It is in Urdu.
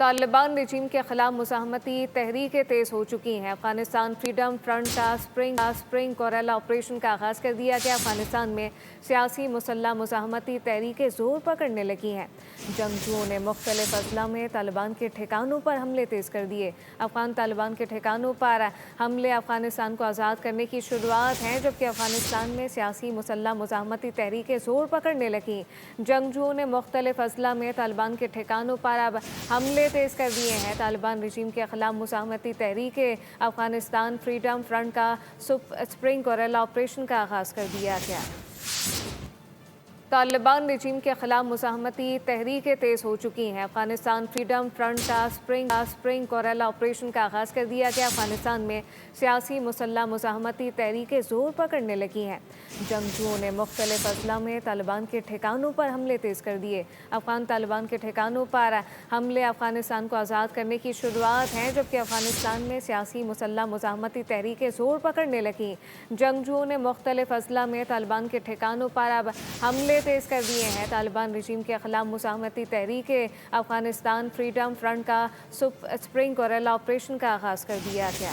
طالبان رجیم کے خلاف مزاحمتی تحریکیں تیز ہو چکی ہیں۔ افغانستان فریڈم فرنٹ کا سپرنگ کوریلا آپریشن کا آغاز کر دیا گیا۔ افغانستان میں سیاسی مسلح مزاحمتی تحریکیں زور پکڑنے لگی ہیں۔ جنگجوؤں نے مختلف اضلاع میں طالبان کے ٹھکانوں پر حملے تیز کر دیے۔ افغان طالبان کے ٹھکانوں پر حملے افغانستان کو آزاد کرنے کی شروعات ہیں، جبکہ افغانستان میں سیاسی مسلح مزاحمتی تحریکیں زور پکڑنے لگیں۔ جنگجوؤں نے مختلف اضلاع میں طالبان کے ٹھکانوں پر اب حملے تیز کر دیے ہیں۔ طالبان رجیم کے خلاف مزاحمتی تحریکیں افغانستان فریڈم فرنٹ کا سپرنگ کوریلا آپریشن کا آغاز کر دیا گیا۔ طالبان رجیم کے خلاف مزاحمتی تحریکیں تیز ہو چکی ہیں۔ افغانستان فریڈم فرنٹ کا سپرنگ کوریلا آپریشن کا آغاز کر دیا گیا۔ افغانستان میں سیاسی مسلح مزاحمتی تحریکیں زور پکڑنے لگی ہیں۔ جنگجوؤں نے مختلف اضلاع میں طالبان کے ٹھکانوں پر حملے تیز کر دیے۔ افغان طالبان کے ٹھکانوں پر حملے افغانستان کو آزاد کرنے کی شروعات ہیں، جبکہ افغانستان میں سیاسی مسلح مزاحمتی تحریکیں زور پکڑنے لگیں۔ جنگجوؤں نے مختلف اضلاع میں طالبان کے ٹھکانوں پر اب حملے تیز کر دیے ہیں۔ طالبان رجیم کے خلاف مزاحمتی تحریکیں افغانستان فریڈم فرنٹ کا سپرنگ کوریلا آپریشن کا آغاز کر دیا گیا۔